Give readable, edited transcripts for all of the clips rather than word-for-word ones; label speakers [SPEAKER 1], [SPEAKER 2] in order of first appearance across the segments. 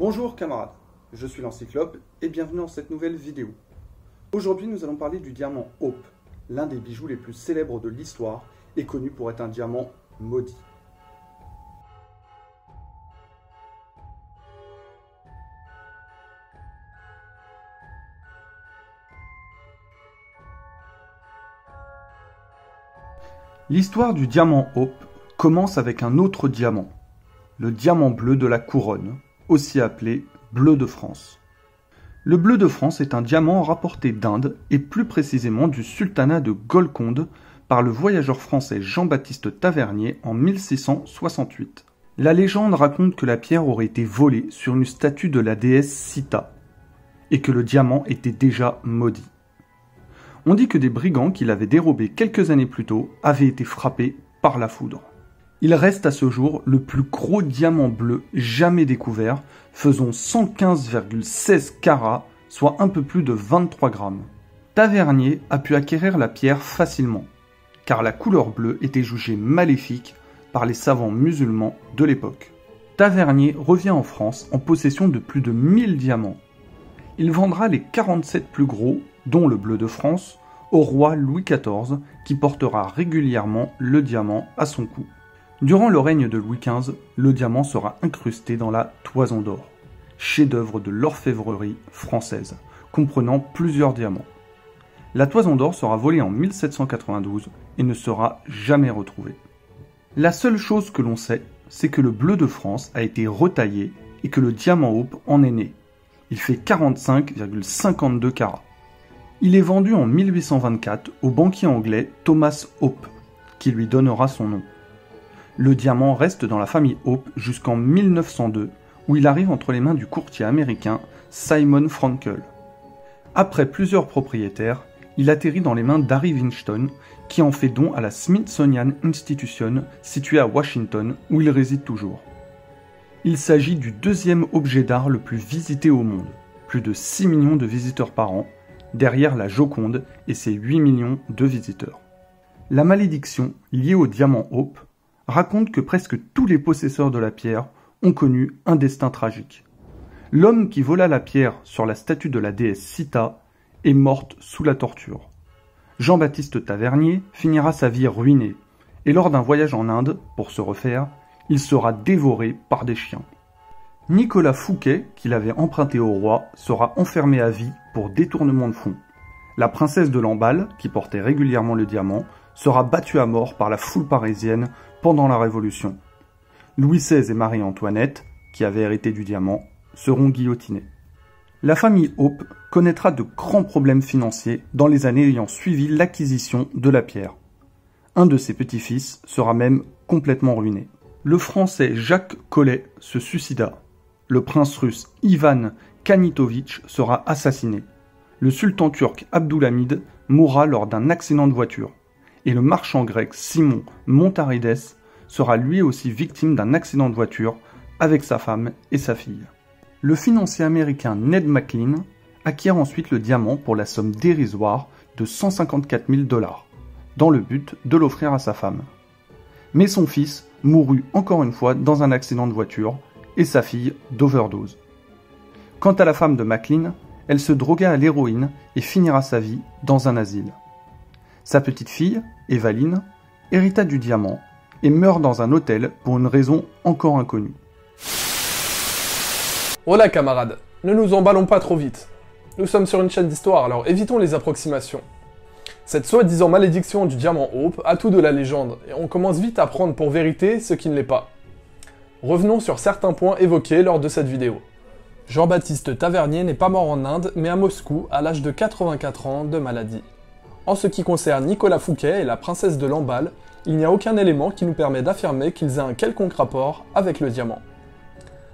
[SPEAKER 1] Bonjour camarades, je suis l'Encyclope et bienvenue dans cette nouvelle vidéo. Aujourd'hui nous allons parler du diamant Hope, l'un des bijoux les plus célèbres de l'histoire et connu pour être un diamant maudit. L'histoire du diamant Hope commence avec un autre diamant, le diamant bleu de la couronne, aussi appelé bleu de France. Le bleu de France est un diamant rapporté d'Inde et plus précisément du sultanat de Golconde par le voyageur français Jean-Baptiste Tavernier en 1668. La légende raconte que la pierre aurait été volée sur une statue de la déesse Sita et que le diamant était déjà maudit. On dit que des brigands qui l'avaient dérobé quelques années plus tôt avaient été frappés par la foudre. Il reste à ce jour le plus gros diamant bleu jamais découvert, faisant 115,16 carats, soit un peu plus de 23 grammes. Tavernier a pu acquérir la pierre facilement, car la couleur bleue était jugée maléfique par les savants musulmans de l'époque. Tavernier revient en France en possession de plus de 1000 diamants. Il vendra les 47 plus gros, dont le bleu de France, au roi Louis XIV, qui portera régulièrement le diamant à son cou. Durant le règne de Louis XV, le diamant sera incrusté dans la Toison d'Or, chef-d'œuvre de l'orfèvrerie française, comprenant plusieurs diamants. La Toison d'Or sera volée en 1792 et ne sera jamais retrouvée. La seule chose que l'on sait, c'est que le bleu de France a été retaillé et que le diamant Hope en est né. Il fait 45,52 carats. Il est vendu en 1824 au banquier anglais Thomas Hope, qui lui donnera son nom. Le diamant reste dans la famille Hope jusqu'en 1902, où il arrive entre les mains du courtier américain Simon Frankel. Après plusieurs propriétaires, il atterrit dans les mains d'Harry Winston, qui en fait don à la Smithsonian Institution, située à Washington, où il réside toujours. Il s'agit du deuxième objet d'art le plus visité au monde, plus de 6 millions de visiteurs par an, derrière la Joconde et ses 8 millions de visiteurs. La malédiction liée au diamant Hope raconte que presque tous les possesseurs de la pierre ont connu un destin tragique. L'homme qui vola la pierre sur la statue de la déesse Sita est mort sous la torture. Jean-Baptiste Tavernier finira sa vie ruinée, et lors d'un voyage en Inde, pour se refaire, il sera dévoré par des chiens. Nicolas Fouquet, qui l'avait emprunté au roi, sera enfermé à vie pour détournement de fonds. La princesse de Lamballe, qui portait régulièrement le diamant, sera battue à mort par la foule parisienne pendant la Révolution. Louis XVI et Marie-Antoinette, qui avaient hérité du diamant, seront guillotinés. La famille Hope connaîtra de grands problèmes financiers dans les années ayant suivi l'acquisition de la pierre. Un de ses petits-fils sera même complètement ruiné. Le Français Jacques Collet se suicida. Le prince russe Ivan Kanitovitch sera assassiné. Le sultan turc Abdulhamid mourra lors d'un accident de voiture. Et le marchand grec Simon Montarides sera lui aussi victime d'un accident de voiture avec sa femme et sa fille. Le financier américain Ned McLean acquiert ensuite le diamant pour la somme dérisoire de 154 000 $, dans le but de l'offrir à sa femme. Mais son fils mourut encore une fois dans un accident de voiture et sa fille d'overdose. Quant à la femme de McLean, elle se drogua à l'héroïne et finira sa vie dans un asile. Sa petite fille, Evaline, hérita du diamant et meurt dans un hôtel pour une raison encore inconnue.
[SPEAKER 2] Oh là camarades, ne nous emballons pas trop vite. Nous sommes sur une chaîne d'histoire, alors évitons les approximations. Cette soi-disant malédiction du diamant Hope a tout de la légende, et on commence vite à prendre pour vérité ce qui ne l'est pas. Revenons sur certains points évoqués lors de cette vidéo. Jean-Baptiste Tavernier n'est pas mort en Inde, mais à Moscou, à l'âge de 84 ans de maladie. En ce qui concerne Nicolas Fouquet et la princesse de Lamballe, il n'y a aucun élément qui nous permet d'affirmer qu'ils aient un quelconque rapport avec le diamant.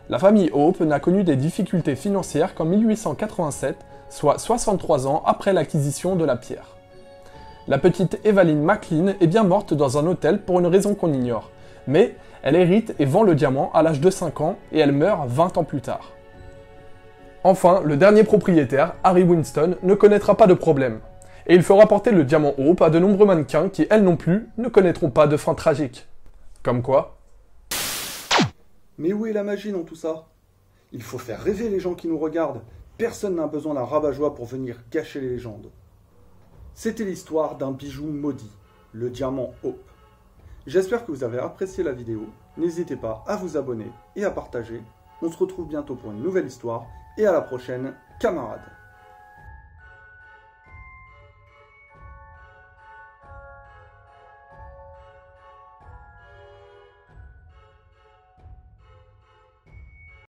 [SPEAKER 2] La famille Hope n'a connu des difficultés financières qu'en 1887, soit 63 ans après l'acquisition de la pierre. La petite Evaline McLean est bien morte dans un hôtel pour une raison qu'on ignore, mais elle hérite et vend le diamant à l'âge de 5 ans et elle meurt 20 ans plus tard. Enfin, le dernier propriétaire, Harry Winston, ne connaîtra pas de problème. Et il fera porter le diamant Hope à de nombreux mannequins qui, elles non plus, ne connaîtront pas de fin tragique. Comme quoi.
[SPEAKER 1] Mais où est la magie dans tout ça? Il faut faire rêver les gens qui nous regardent. Personne n'a besoin d'un rabat-joie pour venir gâcher les légendes. C'était l'histoire d'un bijou maudit, le diamant Hope. J'espère que vous avez apprécié la vidéo. N'hésitez pas à vous abonner et à partager. On se retrouve bientôt pour une nouvelle histoire. Et à la prochaine, camarades.